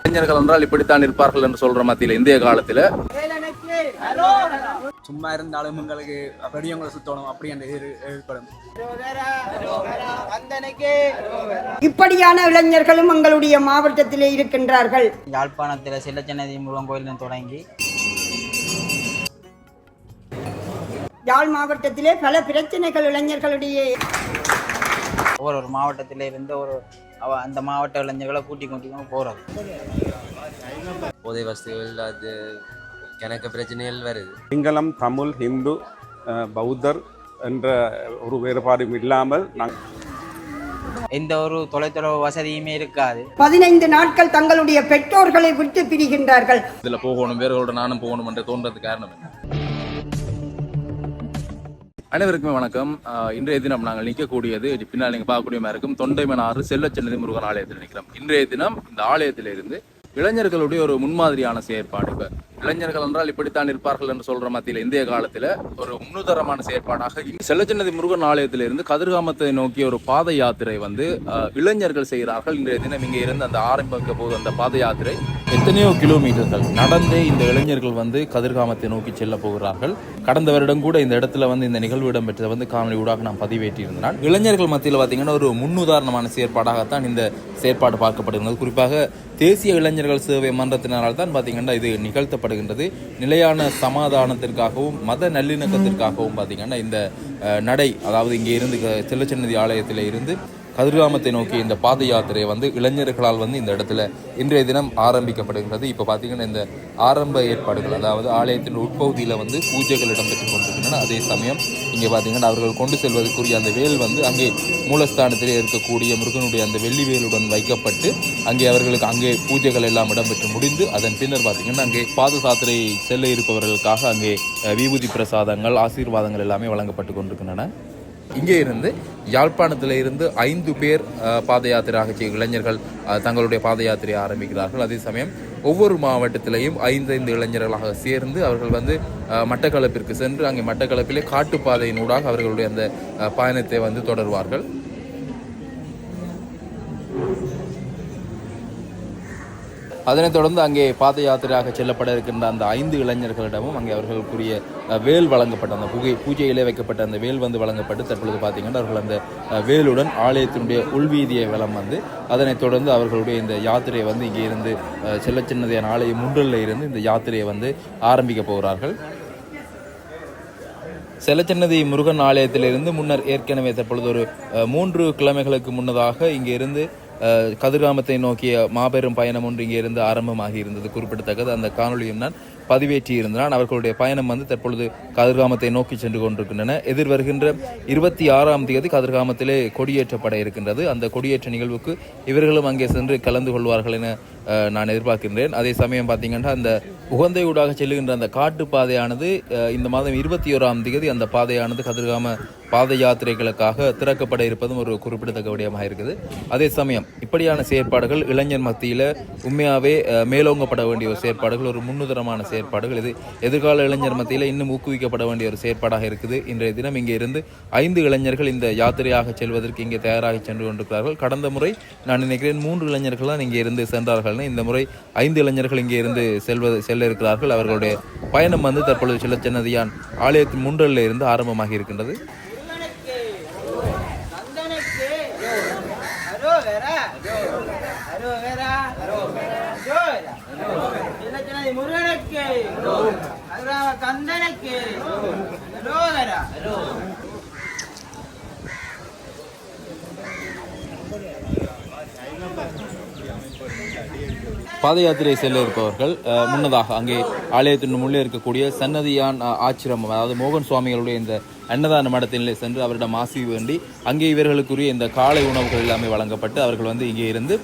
இளைஞர்கள் என்றால் இப்படித்தான் இருப்பார்கள் என்று சொல்ற மத்தியில் இந்திய காலத்துல சும்மா இருந்தாலும் உங்களுக்கு பெரியவங்களை சுத்தணும் அப்படி என்று ஏற்படும். இப்படியான இளைஞர்களும் எங்களுடைய மாவட்டத்திலே இருக்கின்றார்கள். யாழ்ப்பாணத்தில் செல்லச்சன்னதி முருகன் கோயிலில் தொடங்கி யாழ் மாவட்டத்திலே பல பிரச்சனைகள் இளைஞர்களுடைய ஒரு மாவட்டத்திலே இருந்து அந்த மாவட்ட இளைஞர்களை கூட்டி போகிறது. போதை வசதிகள் அது எனக்கு பிரச்சனைகள் வருது. சிங்களம், தமிழ், ஹிந்து, பௌத்தர் என்ற ஒரு வேறுபாடும் இல்லாமல் எந்த ஒரு தொலைத்தொடர்பு வசதியுமே இருக்காது. 15 நாட்கள் தங்களுடைய பெற்றோர்களை விட்டு பிரிகின்றார்கள். இதுல போகணும், வேறோட நானும் போகணும் என்று தோன்றது காரணம் என்ன? அனைவருக்குமே வணக்கம். இன்றைய தினம் நாங்கள் நிற்கக்கூடியது பின்னால் நீங்கள் பார்க்கக்கூடிய மாதிரி இருக்கும் தொண்டைமனாறு செல்லச்சன்னதி முருகன் ஆலயத்தில் நிற்கிறோம். இன்றைய தினம் இந்த ஆலயத்திலிருந்து இளைஞர்களுடைய ஒரு முன்மாதிரியான செயற்பாடு. இப்ப இளைஞர்கள் என்றால் இப்படித்தான் இருப்பார்கள் என்று சொல்ற மத்தியில் இந்திய காலத்துல ஒரு முன்னுதாரணமான செயற்பாடாக செல்லச்சன்னதி முருகன் ஆலயத்திலிருந்து கதிர்காமத்தை நோக்கிய ஒரு பாத யாத்திரை இளைஞர்கள் செய்கிறார்கள். இன்றைய தினம் இங்கே இருந்து அந்த ஆரம்பிக்க போது அந்த பாத யாத்திரை எத்தனையோ கிலோமீட்டர்கள் நடந்தே இந்த இளைஞர்கள் கதிர்காமத்தை நோக்கி செல்ல போகிறார்கள். கடந்த வருடம் கூட இந்த இடத்துல இந்த நிகழ்வு இடம்பெற்றதை காணொலி ஊடாக நாம் பதிவேற்றி இருந்தால் இளைஞர்கள் மத்தியில் பார்த்தீங்கன்னா ஒரு முன்னுதாரணமான செயற்பாடாகத்தான் இந்த செயற்பாடு பார்க்கப்படுகிறது. குறிப்பாக தேசிய இளைஞர்கள் சேவை மன்றத்தினால் தான் பார்த்தீங்கன்னா இது நிகழ்த்தப்படுகின்றது. நிலையான சமாதானத்திற்காகவும் மத நல்லிணக்கத்திற்காகவும் பார்த்தீங்கன்னா இந்த நடை, அதாவது இங்கே இருந்து செல்லச்சன்னதி ஆலயத்தில் இருந்து கதிர்காமத்தை நோக்கி இந்த பாத யாத்திரை இளைஞர்களால் இந்த இடத்துல இன்றைய தினம் ஆரம்பிக்கப்படுகின்றது. இப்போ பார்த்தீங்கன்னா இந்த ஆரம்ப ஏற்பாடுகள், அதாவது ஆலயத்தின் உட்பகுதியில் பூஜைகள் இடம்பெற்றுக் கொண்டிருக்கின்றன. அதே சமயம் இங்கே பார்த்தீங்கன்னா அவர்கள் கொண்டு செல்வதற்குரிய அந்த வேல் அங்கே மூலஸ்தானத்திலே இருக்கக்கூடிய முருகனுடைய அந்த வெள்ளி வேலுடன் வைக்கப்பட்டு அங்கே பூஜைகள் எல்லாம் இடம்பெற்று முடிந்து அதன் பின்னர் பார்த்தீங்கன்னா அங்கே பாத யாத்திரை செல்ல இருப்பவர்களுக்காக அங்கே விபூதி பிரசாதங்கள், ஆசீர்வாதங்கள் எல்லாமே வழங்கப்பட்டு கொண்டிருக்கின்றன. இங்கே இருந்து யாழ்ப்பாணத்தில் இருந்து 5 பேர் பாத யாத்திரையாக இளைஞர்கள் தங்களுடைய பாத யாத்திரையை ஆரம்பிக்கிறார்கள். அதே சமயம் ஒவ்வொரு மாவட்டத்திலையும் 5 இளைஞர்களாக சேர்ந்து அவர்கள் மட்டக்களப்பிற்கு சென்று அங்கே மட்டக்களப்பிலே காட்டுப்பாதையினூடாக அவர்களுடைய அந்த பயணத்தை தொடர்வார்கள். அதனைத் தொடர்ந்து அங்கே பாத யாத்திரையாக செல்லப்பட இருக்கின்ற அந்த 5 இளைஞர்களிடமும் அங்கே அவர்களுக்குரிய வேல் வழங்கப்பட்ட அந்த பூஜையிலே வைக்கப்பட்ட அந்த வேல் வழங்கப்பட்டு தற்பொழுது பார்த்தீங்கன்னா அவர்கள் அந்த வேலுடன் ஆலயத்தினுடைய உள்வீதியை வலம் அதனைத் தொடர்ந்து அவர்களுடைய இந்த யாத்திரையை இங்கே இருந்து செல்லச்சின்னதியான ஆலய முன்றலில் இருந்து இந்த யாத்திரையை ஆரம்பிக்க போகிறார்கள். செல்லச்சன்னதி முருகன் ஆலயத்திலிருந்து முன்னர் ஏற்கனவே தற்பொழுது ஒரு 3 கிழமைகளுக்கு முன்னதாக இங்கே இருந்து கதிர்காமத்தை நோக்கிய மாபெரும் பயணம் ஒன்று இங்கே இருந்து ஆரம்பமாகி இருந்தது குறிப்பிடத்தக்கது. அந்த காணொலியும் நான் பதிவேற்றி இருந்தான். அவர்களுடைய பயணம் தற்பொழுது கதிர்காமத்தை நோக்கி சென்று கொண்டிருக்கின்றன. எதிர்வருகின்ற 26ஆம் தேதி கதிர்காமத்திலே கொடியேற்றப்பட இருக்கின்றது. அந்த கொடியேற்ற நிகழ்வுக்கு இவர்களும் அங்கே சென்று கலந்து கொள்வார்கள் என நான் எதிர்பார்க்கின்றேன். அதே சமயம் பார்த்தீங்கன்னா அந்த உகந்தையூடாக செல்லுகின்ற அந்த காட்டு பாதையானது இந்த மாதம் 21ஆம் தேதி அந்த பாதையானது கதிர்காம பாத யாத்திரைகளுக்காக திறக்கப்பட இருப்பதும் ஒரு குறிப்பிடத்தக்க விடயமாக இருக்குது. அதே சமயம் இப்படியான செயற்பாடுகள் இளைஞர் மத்தியில் உண்மையாகவே மேலோங்கப்பட வேண்டிய ஒரு செயற்பாடுகள், ஒரு முன்னுதாரணமான செயற்பாடுகள். இது எதிர்கால இளைஞர் மத்தியில் இன்னும் ஊக்குவிக்கப்பட வேண்டிய ஒரு செயற்பாடாக இருக்குது. இன்றைய தினம் இங்கே இருந்து 5 இளைஞர்கள் இந்த யாத்திரையாக செல்வதற்கு இங்கே தயாராகி சென்று கொண்டிருக்கிறார்கள். கடந்த முறை நான் நினைக்கிறேன் 3 இளைஞர்கள் தான் இங்கே இருந்து சென்றார்கள். இந்த முறை 5 இளைஞர்கள் இங்கே இருந்து செல்ல இருக்கிறார்கள். அவர்களுடைய பயணம் தற்பொழுது செல்லச்சன்னதியான் ஆலயத்தின் முன்றலில் இருந்து ஆரம்பமாகி இருக்கின்றது. பாத யாத்திரை செல்ல இருப்பவர்கள் முன்னதாக அங்கே ஆலயத்தின் முன்னே இருக்கக்கூடிய சன்னதியான் ஆச்சிரமம், அதாவது மோகன் சுவாமிகளுடைய இந்த அன்னதான மடத்திலே சென்று அவரிடம் ஆசி வேண்டி அங்கே இவர்களுக்குரிய இந்த காலை உணவுகள் எல்லாமே வழங்கப்பட்டு அவர்கள் இங்கே இருந்து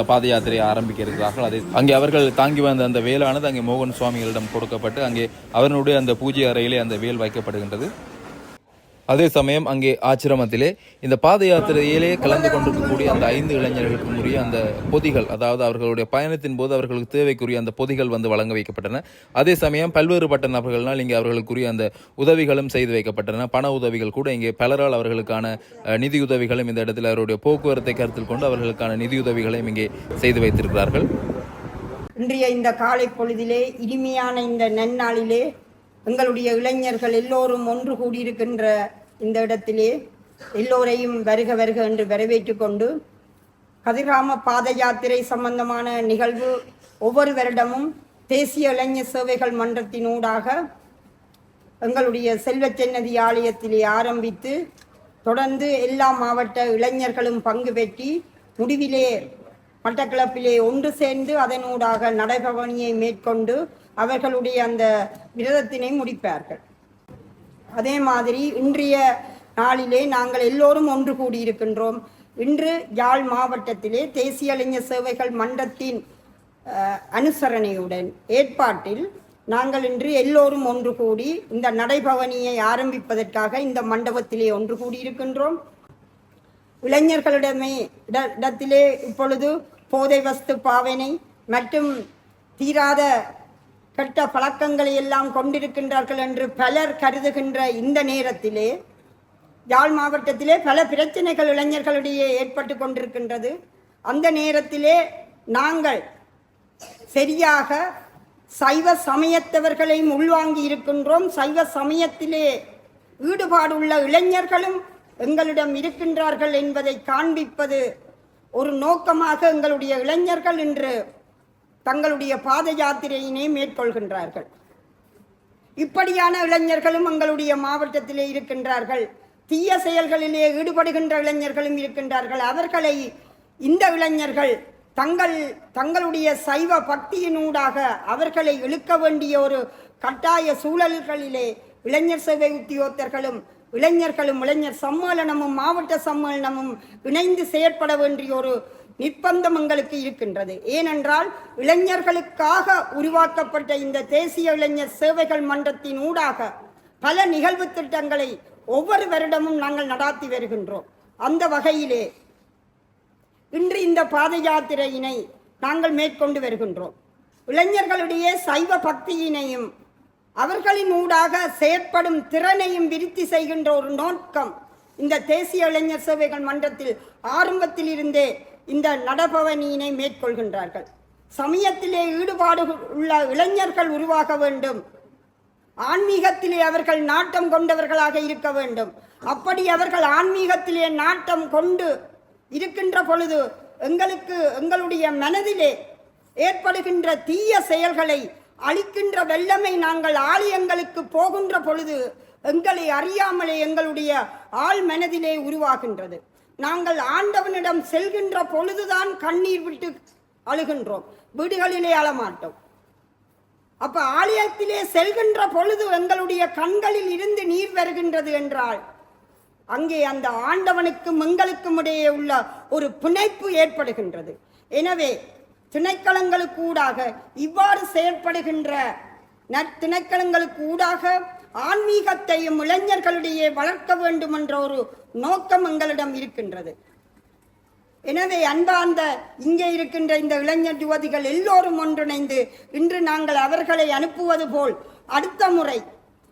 பாத யாத்திரையை ஆரம்பிக்க இருக்கிறார்கள். அதை அங்கே அவர்கள் தாங்கி வந்த அந்த வேலானது அங்கே மோகன் சுவாமிகளிடம் கொடுக்கப்பட்டு அங்கே அவர்களுடைய அந்த பூஜை அறையிலே அந்த வேல் வைக்கப்படுகின்றது. அதே சமயம் அங்கே ஆச்சிரமத்திலே இந்த பாத யாத்திரையிலே கலந்து கொண்டிருக்கக்கூடிய அந்த 5 இளைஞர்களுக்கும் உரிய அந்த பொதிகள், அதாவது அவர்களுடைய பயணத்தின் போது அவர்களுக்கு தேவைக்குரிய அந்த பொதிகள் வழங்க வைக்கப்பட்டன. அதே சமயம் பல்வேறுபட்ட நபர்களால் இங்கே அவர்களுக்குரிய அந்த உதவிகளும் செய்து வைக்கப்பட்டன. பண உதவிகள் கூட இங்கே பலரால் அவர்களுக்கான நிதியுதவிகளும் இந்த இடத்தில் அவருடைய போக்குவரத்தை கருத்தில் கொண்டு அவர்களுக்கான நிதியுதவிகளையும் இங்கே செய்து வைத்திருக்கிறார்கள். இன்றைய இந்த காலை பொழுதிலே இனிமையான இந்த நன்னாளிலே எங்களுடைய இளைஞர்கள் எல்லோரும் ஒன்று கூடியிருக்கின்ற இந்த இடத்திலே எல்லோரையும் வருக வருக என்று வரவேற்று கொண்டு கதிர்காம பாத யாத்திரை சம்பந்தமான நிகழ்வு ஒவ்வொரு வருடமும் தேசிய இளைஞர் சேவைகள் மன்றத்தினூடாக எங்களுடைய செல்வச்சன்னதி ஆலயத்திலே ஆரம்பித்து தொடர்ந்து எல்லா மாவட்ட இளைஞர்களும் பங்கு பெற்றி முடிவிலே மட்டக்களப்பிலே ஒன்று சேர்ந்து அதனூடாக நடைபவனியை மேற்கொண்டு அவர்களுடைய அந்த விரதத்தினை முடிப்பார்கள். அதே மாதிரி இன்றைய நாளிலே நாங்கள் எல்லோரும் ஒன்று கூடியிருக்கின்றோம். இன்று யாழ் மாவட்டத்திலே தேசிய இளைஞர் சேவைகள் மன்றத்தின் அனுசரணையுடன் ஏற்பாட்டில் நாங்கள் இன்று எல்லோரும் ஒன்று கூடி இந்த நடைபவனியை ஆரம்பிப்பதற்காக இந்த மண்டபத்திலே ஒன்று கூடியிருக்கின்றோம். இளைஞர்களிடமே இடத்திலே இப்பொழுது போதை வஸ்து பாவனை மற்றும் தீராத கெட்ட பழக்கங்களை எல்லாம் கொண்டிருக்கின்றார்கள் என்று பலர் கருதுகின்ற இந்த நேரத்திலே யாழ் மாவட்டத்திலே பல பிரச்சனைகள் இளைஞர்களிடையே ஏற்பட்டு கொண்டிருக்கின்றது. அந்த நேரத்திலே நாங்கள் சரியாக சைவ சமயத்தவர்களையும் உள்வாங்கி இருக்கின்றோம். சைவ சமயத்திலே ஈடுபாடுள்ள இளைஞர்களும் எங்களிடம் இருக்கின்றார்கள் என்பதை காண்பிப்பது ஒரு நோக்கமாக எங்களுடைய இளைஞர்கள் இன்று தங்களுடைய பாத யாத்திரையினை மேற்கொள்கின்றார்கள். இப்படியான இளைஞர்களும் எங்களுடைய மாவட்டத்திலே இருக்கின்றார்கள். தீய செயல்களிலே ஈடுபடுகின்ற இளைஞர்களும் இருக்கின்றார்கள். அவர்களை இந்த இளைஞர்கள் தங்களுடைய சைவ பக்தியினூடாக அவர்களை இழுக்க வேண்டிய ஒரு கட்டாய சூழல்களிலே இளைஞர் சேவை உத்தியோகத்தர்களும் இளைஞர் சம்மேளனமும் மாவட்ட சம்மேளனமும் இணைந்து செயற்பட வேண்டிய ஒரு நிர்பந்தம் எங்களுக்கு இருக்கின்றது. ஏனென்றால் இளைஞர்களுக்காக உருவாக்கப்பட்ட இந்த தேசிய இளைஞர் சேவைகள் மன்றத்தின் ஊடாக பல நிகழ்வு திட்டங்களை ஒவ்வொரு வருடமும் நாங்கள் நடாத்தி வருகின்றோம். அந்த வகையிலே இன்று இந்த பாத யாத்திரையினை நாங்கள் மேற்கொண்டு வருகின்றோம். இளைஞர்களுடைய சைவ பக்தியினையும் அவர்களின் ஊடாக செயற்படும் திறனையும் விருத்தி செய்கின்ற ஒரு நோக்கம் இந்த தேசிய இளைஞர் சேவைகள் மன்றத்தில் ஆரம்பத்தில் இருந்தே இந்த நடபவனியினை மேற்கொள்கின்றார்கள். சமயத்திலே ஈடுபாடு உள்ள இளைஞர்கள் உருவாக வேண்டும். ஆன்மீகத்திலே அவர்கள் நாட்டம் கொண்டவர்களாக இருக்க வேண்டும். அப்படி அவர்கள் ஆன்மீகத்திலே நாட்டம் கொண்டு இருக்கின்ற பொழுது எங்களுடைய மனதிலே ஏற்படுகின்ற தீய செயல்களை அழிக்கின்ற வெள்ளமை நாங்கள் ஆலயங்களுக்கு போகின்ற பொழுது எங்களை அறியாமலே எங்களுடைய ஆள் மனதிலே உருவாகின்றது. நாங்கள் ஆண்டவனிடம் செல்கின்ற பொழுதுதான் கண்ணீர் விட்டு அழுகின்றோம், வீடுகளிலே அழமாட்டோம். அப்ப ஆலயத்திலே செல்கின்ற பொழுது எங்களுடைய கண்களில் இருந்து நீர் வருகின்றது என்றால் அங்கே அந்த ஆண்டவனுக்கும் எங்களுக்கும் இடையே உள்ள ஒரு பிணைப்பு ஏற்படுகின்றது. எனவே திணைக்களங்களுக்கு ஊடாக இவ்வாறு செயற்படுகின்ற திணைக்களங்களுக்கு ஊடாக ஆன்மீகத்தையும் இளைஞர்களிடையே வளர்க்க வேண்டும் என்ற ஒரு நோக்கம் எங்களிடம் இருக்கின்றது. எனவே அன்பார்ந்த இங்கே இருக்கின்ற இந்த இளைஞர் யுவதிகள் எல்லோரும் ஒன்றிணைந்து இன்று நாங்கள் அவர்களை அனுப்புவது போல் அடுத்த முறை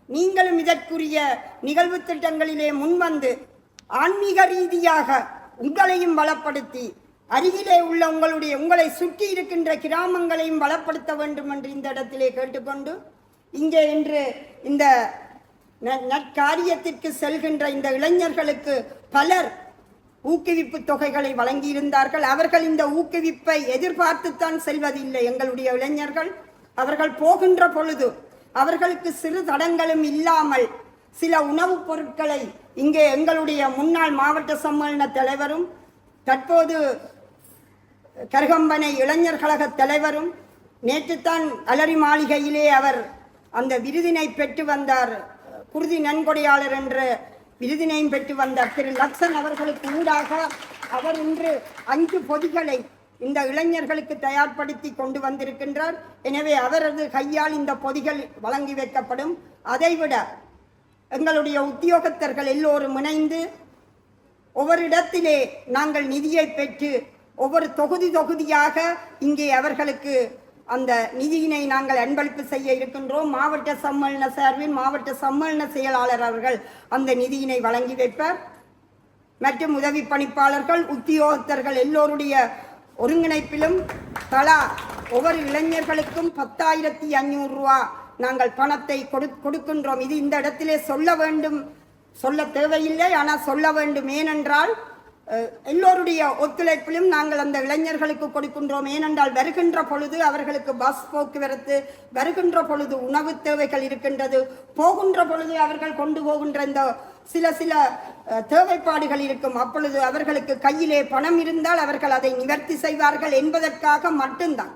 நீங்களும் இதற்குரிய நிகழ்வு திட்டங்களிலே முன்வந்து ஆன்மீக ரீதியாக உங்களையும் பலப்படுத்தி அருகிலே உள்ள உங்களை சுற்றி இருக்கின்ற கிராமங்களையும் பலப்படுத்த வேண்டும் என்று இந்த இடத்திலே கேட்டுக்கொண்டு இங்கே இன்று இந்த நற்காரியத்திற்கு செல்கின்ற இந்த இளைஞர்களுக்கு பலர் ஊக்குவிப்பு தொகைகளை வழங்கியிருந்தார்கள். அவர்கள் இந்த ஊக்குவிப்பை எதிர்பார்த்துத்தான் செல்வதில்லை. எங்களுடைய இளைஞர்கள் அவர்கள் போகின்ற பொழுது அவர்களுக்கு சிறு தடங்களும் இல்லாமல் சில உணவுப் பொருட்களை இங்கே எங்களுடைய முன்னாள் மாவட்ட சம்மேளன தலைவரும் தற்போது கருகம்பனை இளைஞர் கழக தலைவரும் நேற்றுத்தான் அலரி மாளிகையிலே அவர் அந்த விருதினை பெற்று வந்தார். குருதி நன்கொடையாளர் என்ற விருதினையும் பெற்று வந்தார் திரு லக்ஷன் அவர்களுக்கு ஊடாக அவர் இன்று 5 பொதிகளை இந்த இளைஞர்களுக்கு தயார்படுத்தி கொண்டு வந்திருக்கின்றார். எனவே அவரது கையால் இந்த பொதிகள் வழங்கி வைக்கப்படும். அதைவிட எங்களுடைய உத்தியோகத்தர்கள் எல்லோரும் இணைந்து ஒவ்வொரு இடத்திலே நாங்கள் நிதியை பெற்று ஒவ்வொரு தொகுதியாக இங்கே அவர்களுக்கு அந்த நிதியினை நாங்கள் அன்பளிப்பு செய்ய இருக்கின்றோம். மாவட்ட சம்மேளன சார்பில் மாவட்ட சம்மேளன செயலாளர் அவர்கள் அந்த நிதியினை வழங்கி வைப்பார். மற்றும் உதவி பணிப்பாளர்கள் உத்தியோகத்தர்கள் எல்லோருடைய ஒருங்கிணைப்பிலும் தலா ஒவ்வொரு இளைஞர்களுக்கும் 10,500 ரூபா நாங்கள் பணத்தை கொடுக்கின்றோம். இது இந்த இடத்திலே சொல்ல வேண்டும், சொல்ல தேவையில்லை, ஆனால் சொல்ல வேண்டும். ஏனென்றால் எல்லோருடைய ஒத்துழைப்பிலும் நாங்கள் அந்த இளைஞர்களுக்கு கொடுக்கின்றோம். ஏனென்றால் வருகின்ற பொழுது அவர்களுக்கு பஸ் போக்குவரத்து, வருகின்ற பொழுது உணவு தேவைகள் இருக்கின்றது, போகின்ற பொழுது அவர்கள் கொண்டு போகின்ற இந்த சில தேவைப்பாடுகள் இருக்கும். அப்பொழுது அவர்களுக்கு கையிலே பணம் இருந்தால் அவர்கள் அதை நிவர்த்தி செய்வார்கள் என்பதற்காக மட்டும்தான்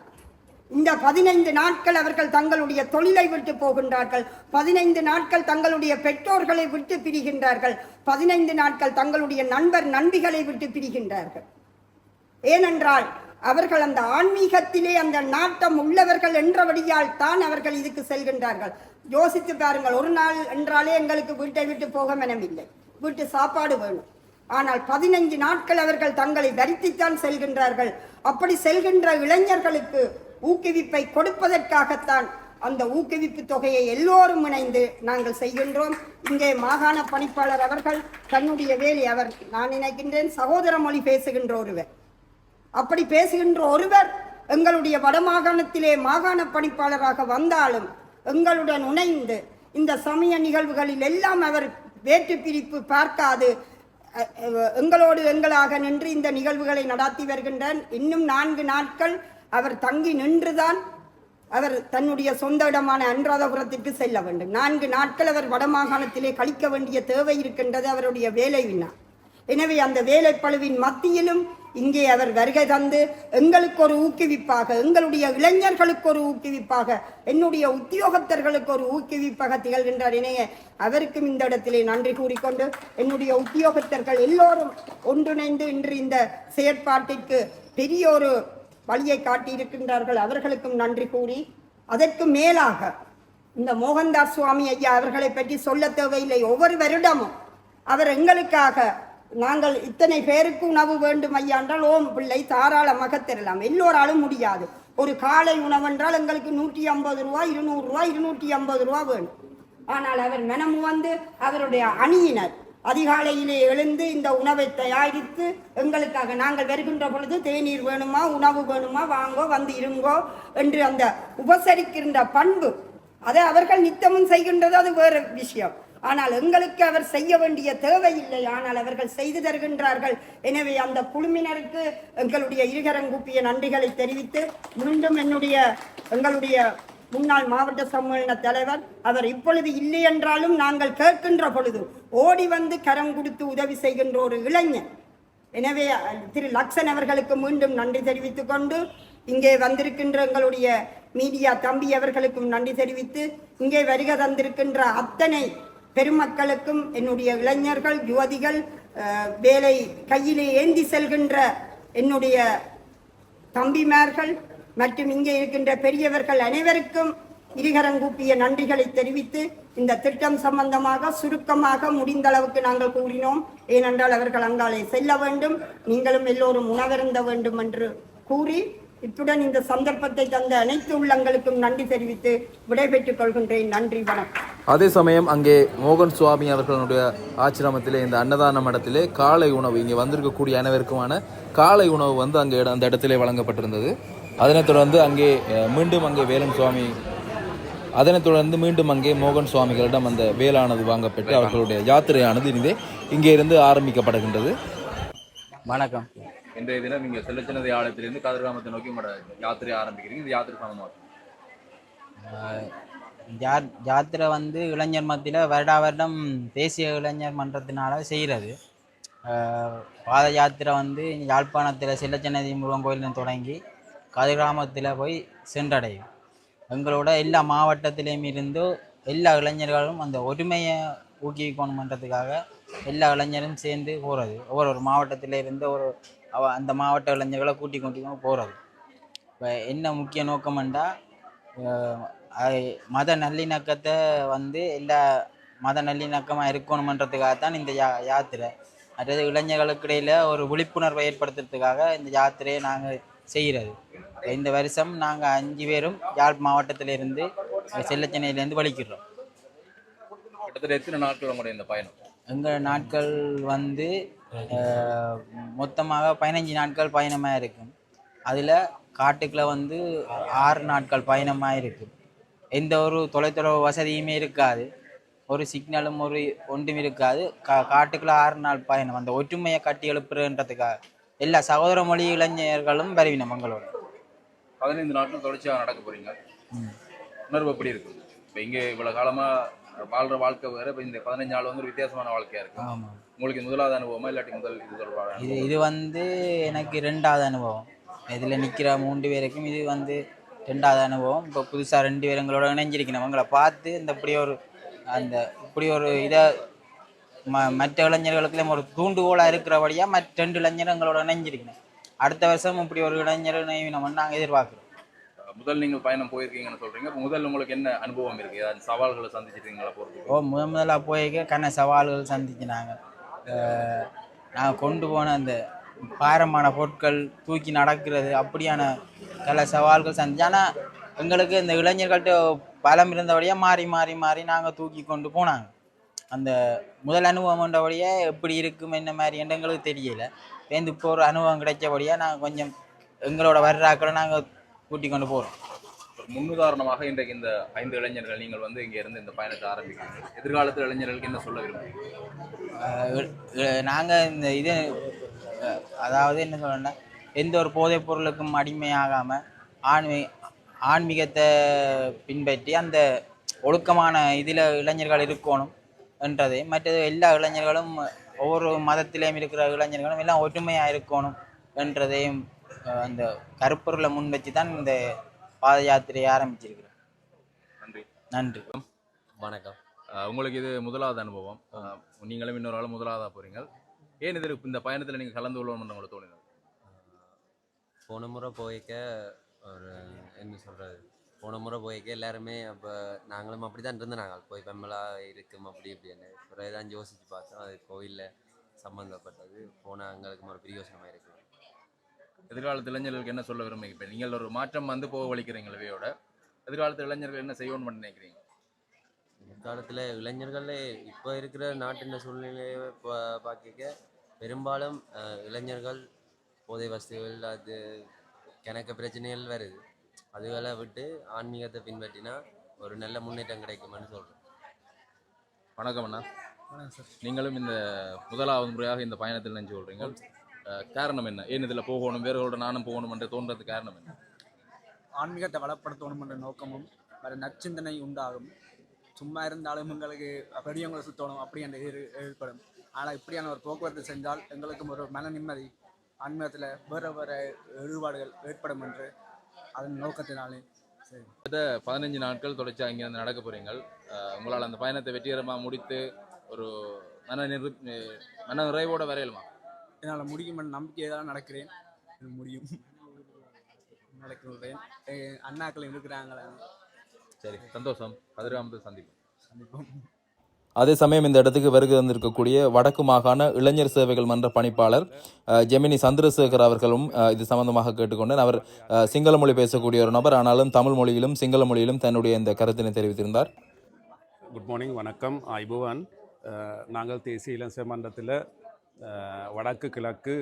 இந்த 15 நாட்கள் அவர்கள் தங்களுடைய தொழிலை விட்டு போகின்றார்கள். 15 நாட்கள் தங்களுடைய பெற்றோர்களை விட்டு பிரிகின்றார்கள். 15 நாட்கள் தங்களுடைய நண்பர் நண்பிகளை விட்டு பிரிகின்றார்கள். ஏனென்றால் அவர்கள் அந்த ஆன்மீகத்திலே அந்த நாட்டம் உள்ளவர்கள் என்றபடியால் தான் அவர்கள் இதுக்கு செல்கின்றார்கள். யோசித்து பாருங்கள், ஒரு நாள் என்றாலே எங்களுக்கு வீட்டை விட்டு போக மனமில்லை, வீட்டு சாப்பாடு வேணும். ஆனால் 15 நாட்கள் அவர்கள் தங்களை தரித்தித்தான் செல்கின்றார்கள். அப்படி செல்கின்ற இளைஞர்களுக்கு ஊக்குவிப்பை கொடுப்பதற்காகத்தான் அந்த ஊக்குவிப்பு தொகையை எல்லோரும் இணைந்து நாங்கள் செய்கின்றோம். இங்கே மாகாண பணிப்பாளர் அவர்கள் தன்னுடைய வேலை, அவர் நான் நினைக்கின்றேன் சகோதர மொழி பேசுகின்ற ஒருவர், அப்படி பேசுகின்ற ஒருவர் எங்களுடைய வடமாகாணத்திலே மாகாண பணிப்பாளராக வந்தாலும் எங்களுடன் இணைந்து இந்த சமய நிகழ்வுகளில் எல்லாம் அவர் வேற்று பிரிப்பு பார்க்காது எங்களோடு எங்களாக நின்று இந்த நிகழ்வுகளை நடத்தி வருகின்றார். இன்னும் 4 நாட்கள் அவர் தங்கி நின்றுதான் அவர் தன்னுடைய சொந்த இடமான அனுராதபுரத்திற்கு செல்ல வேண்டும். 4 நாட்கள் அவர் வடமாகாணத்திலே கழிக்க வேண்டிய தேவை இருக்கின்றது அவருடைய வேலை வினா. எனவே அந்த வேலைப்பளுவின் மத்தியிலும் இங்கே அவர் வருகை தந்து எங்களுக்கு ஒரு ஊக்குவிப்பாக, எங்களுடைய இளைஞர்களுக்கு ஒரு ஊக்குவிப்பாக, என்னுடைய உத்தியோகத்தர்களுக்கு ஒரு ஊக்குவிப்பாக திகழ்கின்றார். எனவே அவருக்கும் இந்த இடத்திலே நன்றி கூறிக்கொண்டு என்னுடைய உத்தியோகத்தர்கள் எல்லோரும் ஒன்றிணைந்து இன்று இந்த செயற்பாட்டிற்கு பெரிய ஒரு வழியை காட்டியிருக்கின்றார்கள். அவர்களுக்கும் நன்றி கூறி, அதற்கு மேலாக இந்த மோகன்தாஸ் சுவாமி ஐயா அவர்களை பற்றி சொல்ல தேவையில்லை. ஒவ்வொரு வருடமும் அவர் எங்களுக்காக, நாங்கள் இத்தனை பேருக்கு உணவு வேண்டும் ஐயா என்றால் ஓம் பிள்ளை தாராளமாக தரலாம், எல்லோராலும் முடியாது. ஒரு காலை உணவென்றால் எங்களுக்கு 150 ரூபா, 200 ரூபா, 250 ரூபா வேணும். ஆனால் அவர் மனமு வந்து அவருடைய அணியினர் அதிகாலையிலே எழுந்து இந்த உணவை தயாரித்து எங்களுக்காக, நாங்கள் வருகின்ற பொழுது தேநீர் வேணுமா, உணவு வேணுமா, வாங்கோ வந்து இருங்கோ என்று அந்த உபசரிக்கின்ற பண்பு, அதை அவர்கள் நித்தமும் செய்கின்றது, அது வேறு விஷயம். ஆனால் எங்களுக்கு அவர் செய்ய வேண்டிய தேவையில்லை, ஆனால் அவர்கள் செய்து தருகின்றார்கள். எனவே அந்த குழுவினருக்கு எங்களுடைய இருகரங்கூப்பிய நன்றிகளை தெரிவித்து, மீண்டும் எங்களுடைய முன்னாள் மாவட்ட சம்மேளன தலைவர் அவர் இப்பொழுது இல்லை என்றாலும் நாங்கள் கேட்கின்ற பொழுது ஓடி வந்து கரம் கொடுத்து உதவி செய்கின்ற ஒரு இளைஞர். எனவே திரு லக்ஷன் அவர்களுக்கு மீண்டும் நன்றி தெரிவித்துக் கொண்டு, இங்கே வந்திருக்கின்ற எங்களுடைய மீடியா தம்பி அவர்களுக்கும் நன்றி தெரிவித்து, இங்கே வருகை தந்திருக்கின்ற அத்தனை பெருமக்களுக்கும், என்னுடைய இளைஞர்கள் யுவதிகள், வேலை கையிலே ஏந்தி செல்கின்ற என்னுடைய தம்பிமார்கள் மற்றும் இங்கே இருக்கின்ற பெரியவர்கள் அனைவருக்கும் இருகரங்கூப்பிய நன்றிகளை தெரிவித்து, இந்த திட்டம் சம்பந்தமாக சுருக்கமாக முடிந்த அளவுக்கு நாங்கள் கூறினோம். ஏனென்றால் அவர்கள் அங்காலே செல்ல வேண்டும், நீங்களும் எல்லோரும் உணவருந்த வேண்டும் என்று கூறி, இத்துடன் இந்த சந்தர்ப்பத்தை தந்த அனைத்து உள்ளங்களுக்கும் நன்றி தெரிவித்து விடைபெற்றுக் கொள்கின்றேன். நன்றி, வணக்கம். அதே சமயம் அங்கே மோகன் சுவாமி அவர்களுடைய ஆசிரமத்திலே இந்த அன்னதான மடத்திலே காலை உணவு, இங்கே வந்திருக்கக்கூடிய அனைவருக்குமான காலை உணவு வந்து அங்கே அந்த இடத்திலே வழங்கப்பட்டிருந்தது. அதனைத் தொடர்ந்து அங்கே மீண்டும் அங்கே வேலன் சுவாமி, அதனைத் தொடர்ந்து மீண்டும் அங்கே மோகன் சுவாமிகளிடம் அந்த வேலானது வாங்கப்பட்டு அவர்களுடைய யாத்திரையானது இங்கே இருந்து ஆரம்பிக்கப்படுகின்றது. வணக்கம். இன்றைய தினம் இங்கே செல்லச்சின்னதை ஆலயத்திலிருந்து கதிர்காமத்தை நோக்கி யாத்திரை ஆரம்பிக்கிறீங்க. இந்த யாத்திரை சம்பந்தமாக யாத்திரை வந்து இளைஞர் மத்தியில் வருடம் தேசிய இளைஞர் மன்றத்தினால செய்கிறது. பாத யாத்திரை வந்து யாழ்ப்பாணத்தில் செல்லச்சன்னதி முருகன் கோயிலில் தொடங்கி கதிர்கிராமத்தில் போய் சென்றடையும். எங்களோட எல்லா மாவட்டத்திலையும் இருந்து எல்லா இளைஞர்களும் அந்த ஒருமையை ஊக்குவிக்கணுமன்றதுக்காக எல்லா இளைஞரும் சேர்ந்து போகிறது. ஒவ்வொரு மாவட்டத்தில் இருந்து அந்த மாவட்ட இளைஞர்களை கூட்டி போகிறது. இப்போ என்ன முக்கிய நோக்கம்ண்டா, மத நல்லிணக்கத்தை வந்து எல்லா மத நல்லிணக்கமாக இருக்கணுமன்றதுக்காகத்தான் இந்த யாத்திரை. அதாவது இளைஞர்களுக்கு இடையில் ஒரு விழிப்புணர்வை ஏற்படுத்துறதுக்காக இந்த யாத்திரையை நாங்கள் செய்கிறது. இந்த வருஷம் நாங்கள் 5 பேரும் யாழ் மாவட்டத்திலிருந்து செல்லச்சென்னையிலேருந்து வலிக்கிறோம். கிட்டத்தட்ட எத்தனை நாட்கள் உங்களுடைய இந்த பயணம்? எங்கள் நாட்கள் வந்து மொத்தமாக 15 நாட்கள் பயணமாக இருக்கும். அதில் காட்டுக்குள்ள வந்து 6 நாட்கள் பயணமாக இருக்குது. எந்த ஒரு தொலைத்தொடர்பு வசதியுமே இருக்காது, ஒரு சிக்னலும் ஒன்றும் இருக்காது. காட்டுக்குள்ள 6 நாள் பயணம், அந்த ஒற்றுமையை கட்டி எழுப்புறன்றதுக்காக எல்லா சகோதர மொழி இளைஞர்களும் வருவினம் எங்களோட. 15 நாட்கள் தொடர்ச்சியாக நடக்க போறீங்க. உணர்வு எப்படி இருக்கு? இப்போ இங்கே இவ்வளவு காலமா வாழ்ற வாழ்க்கை வேற, இப்போ இந்த 15 நாள் வந்து ஒரு வித்தியாசமான வாழ்க்கையா இருக்கு. ஆமாம், உங்களுக்கு முதலாவது அனுபவமா இல்லாட்டி முதல் இது தொடர்பாக இது வந்து எனக்கு 2வது அனுபவம். இதில் நிற்கிற 3 பேருக்கும் இது வந்து 2வது அனுபவம். இப்போ புதுசாக 2 பேர் எங்களோட இணைஞ்சிருக்கணும். அவங்கள பார்த்து இப்படி ஒரு இதை மற்ற இளைஞர்களுக்கு ஒரு தூண்டுகோலாக இருக்கிறபடியாக மற்ற 2 இளைஞர் எங்களோட இணைஞ்சிருக்கணும். அடுத்த வருஷம் இப்படி ஒரு இளைஞர் இணைவினோம்னு நாங்கள் எதிர்பார்க்குறோம். முதல் நீங்கள் பயணம் போயிருக்கீங்கன்னு சொல்றீங்க. முதல் உங்களுக்கு என்ன அனுபவம் இருக்கு? ஏதாவது சவால்களை சந்திச்சிருக்கீங்களா போறது? முதலாக போய்க்க கண்ண சவால்கள் சந்திச்சினாங்க. நாங்கள் கொண்டு போன அந்த பாரமான பொருட்கள் தூக்கி நடக்கிறது, அப்படியான பல சவால்கள் சந்திச்சு. ஆனால் எங்களுக்கு இந்த இளைஞர்கள்ட்ட பலம் இருந்தபடியாக மாறி மாறி மாறி நாங்கள் தூக்கி கொண்டு போனாங்க. அந்த முதல் அனுபவம் என்றபடியே எப்படி இருக்கும் என்ன மாதிரி என்று எங்களுக்கு தெரியலை. இப்போ ஒரு அனுபவம் கிடைச்சபடியாக நாங்கள் கொஞ்சம் எங்களோட வர்றாக்களை நாங்கள் கூட்டி கொண்டு போகிறோம். முன்னுதாரணமாக இன்றைக்கு இந்த 5 இளைஞர்கள் நீங்கள் வந்து இங்கே இருந்து இந்த பயணத்தை ஆரம்பிக்கிறீங்க. எதிர்காலத்தில் இளைஞர்களுக்கு என்ன சொல்ல விரும்புகிறீங்க? நாங்கள் இந்த இது அதாவது என்ன சொல்லணும்னா, எந்த ஒரு போதைப் பொருளுக்கும் அடிமையாகாமல் ஆன்மீகத்தை பின்பற்றி அந்த ஒழுக்கமான இதில் இளைஞர்கள் இருக்கணும் என்றதை, மற்றது எல்லா இளைஞர்களும் ஒவ்வொரு மதத்திலையும் இருக்கிற இளைஞர்களும் எல்லாம் ஒற்றுமையாக இருக்கணும் என்றதையும் அந்த கருப்பொருளை முன் வச்சு தான் இந்த பாத யாத்திரையை ஆரம்பிச்சிருக்கிறேன். நன்றி. நன்றி. வணக்கம். உங்களுக்கு இது முதலாவது அனுபவம். நீங்களும் இன்னொரு ஆள் முதலாவதாக போறீங்க. ஏன் இது இந்த பயணத்தில் நீங்கள் கலந்து கொள்ளணும்னு உங்களுக்கு தோணுது? போன முறை போய்க்க ஒரு என்ன சொல்கிறது, போன முறை போய்க்க எல்லாருமே அப்போ நாங்களும் அப்படி தான் இருந்தோம். நாங்கள் போய் பெம்மலாக இருக்கும் அப்படி இப்படின்னு பிறகு தான் யோசித்து பார்த்தோம். அது கோயிலில் சம்மந்தப்பட்டது போனால் எங்களுக்கு ஒரு பிரியோசனமாக இருக்குது. எதிர்காலத்து இளைஞர்களுக்கு என்ன சொல்ல விரும்புகிறீங்க? இப்போ நீங்கள் ஒரு மாற்றம் வந்து போக வலிக்கிறீங்களவையோட எதிர்காலத்து இளைஞர்கள் என்ன செய்யணும்னு நினைக்கிறீங்க? எதிர்காலத்தில் இளைஞர்களே இப்போ இருக்கிற நாட்டின் சூழ்நிலையை பார்க்க பெரும்பாலும் இளைஞர்கள் போதை வசதிகள் அது கணக்கு பிரச்சனைகள் வருது. அதுகளை விட்டு ஆன்மீகத்தை பின்பற்றினா ஒரு நல்ல முன்னேற்றம் கிடைக்கும்னு சொல்கிறேன். வணக்கம் அண்ணா. வணக்கம் சார். நீங்களும் இந்த முதலாவது முறையாக இந்த பயணத்தில் நினைச்சு சொல்கிறீங்க. காரணம் என்ன? ஏன் இதில் போகணும், வேறுகளோட நானும் போகணும் என்று தோன்றது காரணம் என்ன? ஆன்மீகத்தை வளப்படுத்தணும் என்ற நோக்கமும் வேறு நற்சிந்தனை உண்டாகும். சும்மா இருந்தாலும் எங்களுக்கு பெரியவங்களை சுற்றணும் அப்படி என்ற ஏற்படும். ஆனால் இப்படியான ஒரு போக்குவரத்து செஞ்சால் எங்களுக்கும் ஒரு மன நிம்மதி, ஆன்மீகத்தில் வேறு வேறு ஈடுபாடுகள் ஏற்படும் என்று அதன் நோக்கத்தினாலே. சரி, 15 நாட்கள் தொடர்ச்சி அங்கிருந்து நடக்க போறீங்க. உங்களால் அந்த பயணத்தை வெற்றிகரமாக முடித்து ஒரு மன நிறைவோட வரையலுமா? என்னால் முடியும் என்ற நம்பிக்கை தான் நடக்கிறேன். முடியும் நடக்கிறேன். அண்ணாக்கள் இருக்கிறாங்களே. சரி, சந்தோஷம். கதிர்காமத்தில் சந்திப்போம். அதே சமயம் இந்த இடத்துக்கு வருகை வந்திருக்கக்கூடிய வடக்கு மாகாண இளைஞர் சேவைகள் மன்ற பணிப்பாளர் ஜெமினி சந்திரசேகர் அவர்களும் இது சம்பந்தமாக கேட்டுக்கொண்டேன். அவர் சிங்கள மொழி பேசக்கூடிய ஒரு நபர், ஆனாலும் தமிழ் மொழியிலும் சிங்கள மொழியிலும் தன்னுடைய இந்த கருத்தினை தெரிவித்திருந்தார். குட் மார்னிங், வணக்கம், ஐபோவான். நாங்கள் தேசிய இளைஞர் மன்றத்தில் வடக்கு கிழக்கு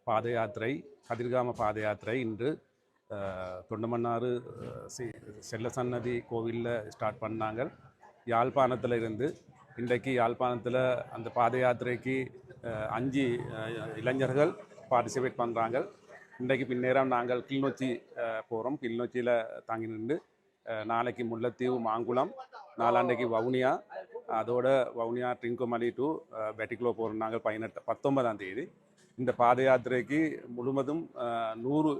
பாத யாத்திரை, கதிர்காம பாத யாத்திரை இன்று தொண்டமன்னாறு செல்ல சன்னதி கோவிலில் ஸ்டார்ட் பண்ணாங்க. யாழ்ப்பாணத்தில் இருந்து இன்றைக்கு யாழ்ப்பாணத்தில் அந்த பாத யாத்திரைக்கு 5 இளைஞர்கள் பார்ட்டிசிபேட் பண்ணுறாங்க. இன்றைக்கு பின்னேரம் நாங்கள் கிளிநொச்சி போகிறோம். கிளிநொச்சியில் தாங்கி நின்று நாளைக்கு முல்லைத்தீவு மாங்குளம், நாளாண்டைக்கு வவுனியா, அதோட வவுனியா ட்ரிங்கோமலி டு பெட்டிக்குலோ போகிறோம் நாங்கள் 19ஆம் தேதி. இந்த பாத யாத்திரைக்கு முழுவதும் 100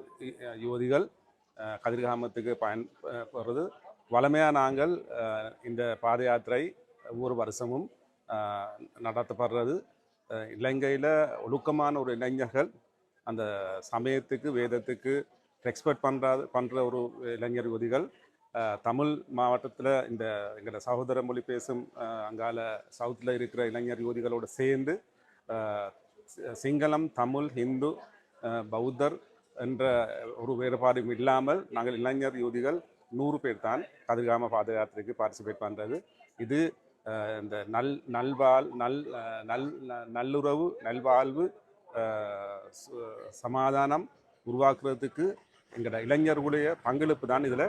யுவதிகள் கதிர்காமத்துக்கு போகிறது. வளமையாக நாங்கள் இந்த பாத யாத்திரை ஒவ்வொரு வருஷமும் நடத்தப்படுறது. இலங்கையில் ஒழுக்கமான ஒரு இளைஞர்கள் அந்த சமயத்துக்கு வேதத்துக்கு ரெஸ்பெக்ட் பண்ணுற ஒரு இளைஞர் யுவதிகள் தமிழ் மாவட்டத்தில் இந்த எங்களோட சகோதர மொழி பேசும் அங்கால சவுத்தில் இருக்கிற இளைஞர் யுவதிகளோடு சேர்ந்து சிங்களம், தமிழ், ஹிந்து, பௌத்தர் என்ற ஒரு வேறுபாடும் இல்லாமல் நாங்கள் இளைஞர் யுவதிகள் 100 பேர் தான் கதிர்காம பாத யாத்திரைக்கு பார்ட்டிசிபேட் பண்ணுறது. இது இந்த நல்லுறவு, நல்வாழ்வு, சமாதானம் உருவாக்குறதுக்கு எங்களோட இளைஞர்களுடைய பங்களிப்பு தான் இதில்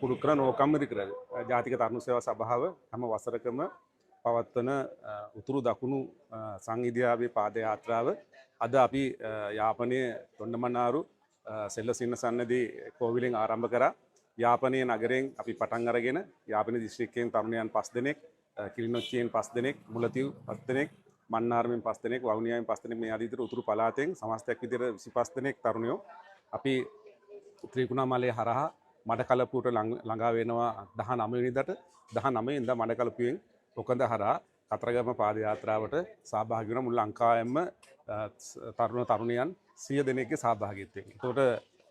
கொடுக்குற நோக்கம் இருக்கிறது. ජාතික තරුණ සේවා සභාව හැම වසරකම පවත්වන උතුරු දකුණු සංහිඳියාවේ පාදයාත්‍රාව අද අපි යාපනයේ තොණ්ඩමනාරු සෙල්ලසින්න සන්නදී කෝවිලෙන් ආරම්භ කරා. යාපනයේ නගරයෙන් අපි පටන් අරගෙන යාපනයේ දිස්ත්‍රික්කයෙන් තරුණයන් 5 දෙනෙක්, කිලිනොච්චියෙන් 5 දෙනෙක්, මුලතිව් 10 දෙනෙක්, මන්නාරමෙන් 5 දෙනෙක්, වවුනියාවෙන් 5 දෙනෙක්, මේ ආදී විදිහට උතුරු පළාතෙන් සමස්තයක් විදිහට 25 දෙනෙක් තරුණයෝ අපි ත්‍රිකුණාමලය හරහා මඩකලපුවට ළඟා වෙනවා 19 වෙනිදාට. 19 වෙනිදා මඩකලපුවෙන් ඔකඳ හරහා කතරගම පාදයාත්‍රාවට සහභාගී වෙන මුළු ලංකාවෙම තරුණ තරුණියන් 100 දෙනෙක්ගේ සහභාගීත්වයෙන්. ඒකට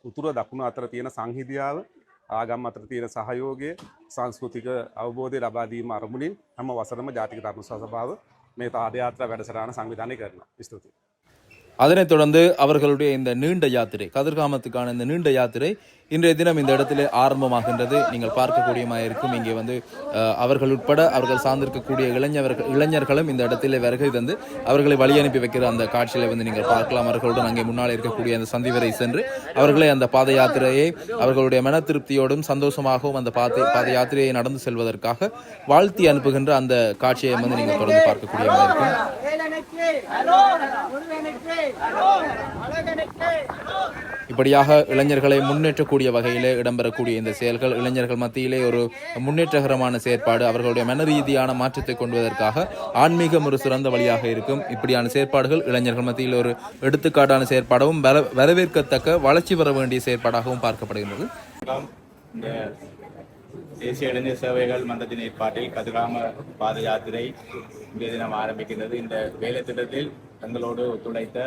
උතුර දකුණ අතර තියෙන සංහිඳියාව, ආගම් අතර තියෙන සහයෝගය, සංස්කෘතික අවබෝධය ලබා දීම අරමුණින් හැම වසරම ජාතික තරුණ සභාව මේ පාදයාත්‍රා වැඩසටහන සංවිධානය කරනවා. ස්තුතියි. அதனைத் தொடர்ந்து அவர்களுடைய இந்த நீண்ட யாத்திரை, கதிர்காமத்துக்கான இந்த நீண்ட யாத்திரை இன்றைய தினம் இந்த இடத்திலே ஆரம்பமாகின்றது. நீங்கள் பார்க்கக்கூடியமாக இருக்கும். இங்கே வந்து அவர்கள் உட்பட அவர்கள் சார்ந்திருக்கக்கூடிய இளைஞர்களும் இந்த இடத்திலே வருகை தந்து அவர்களை வழி அனுப்பி வைக்கிற அந்த காட்சிகளை வந்து நீங்கள் பார்க்கலாம். அவர்களுடன் அங்கே முன்னால் இருக்கக்கூடிய அந்த சந்தி வரை சென்று அவர்களை அந்த பாத யாத்திரையை அவர்களுடைய மன திருப்தியோடும் சந்தோஷமாகவும் அந்த பாத யாத்திரையை நடந்து செல்வதற்காக வாழ்த்தி அனுப்புகின்ற அந்த காட்சியை வந்து நீங்கள் தொடர்ந்து பார்க்கக்கூடியமாக இருக்கும். இப்படியாக இளைஞர்களை முன்னேற்றக்கூடிய வகையிலே இடம்பெறக்கூடிய இந்த செயல்கள் இளைஞர்கள் மத்தியிலே ஒரு முன்னேற்றகரமான செயற்பாடு, அவர்களுடைய மன ரீதியான மாற்றத்தை கொண்டுவதற்காக ஆன்மீகம் ஒரு சிறந்த வழியாக இருக்கும். இப்படியான செயற்பாடுகள் இளைஞர்கள் மத்தியில் ஒரு எடுத்துக்காட்டான செயற்பாடாகவும் வரவேற்கத்தக்க வளர்ச்சி பெற வேண்டிய செயற்பாடாகவும் பார்க்கப்படுகின்றது. தேசிய இளைஞர் சேவைகள் மன்றத்தின் ஏற்பாட்டில் கதிர்காம பாத யாத்திரை இன்றைய தினம் ஆரம்பிக்கின்றது. இந்த வேலை திட்டத்தில் தங்களோடு ஒத்துழைத்த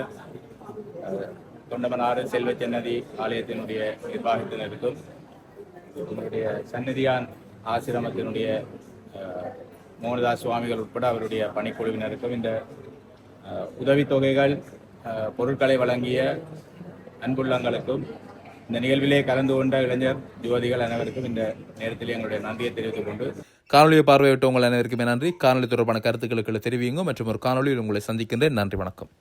தொண்டமனாறு செல்வச்சன்னதி ஆலயத்தினுடைய நிர்வாகத்தினருக்கும் என்னுடைய சந்நிதியான் ஆசிரமத்தினுடைய மோகனதாஸ் சுவாமிகள் உட்பட அவருடைய பணிக்குழுவினருக்கும் இந்த உதவித்தொகைகள் பொருட்களை வழங்கிய அன்புள்ளங்களுக்கும் இந்த நிகழ்விலே கலந்து கொண்ட இளைஞர் யுவதிகள் அனைவருக்கும் இந்த நேரத்தில் எங்களுடைய நன்றியை தெரிவித்துக் கொண்டு காணொலியை பார்வையிட்ட உங்கள் அனைவருக்குமே நன்றி. காணொலி தொடர்பான கருத்துக்களுக்கு தெரிவியுங்க மற்றும் ஒரு காணொலியில் உங்களை சந்திக்கின்றேன். நன்றி, வணக்கம்.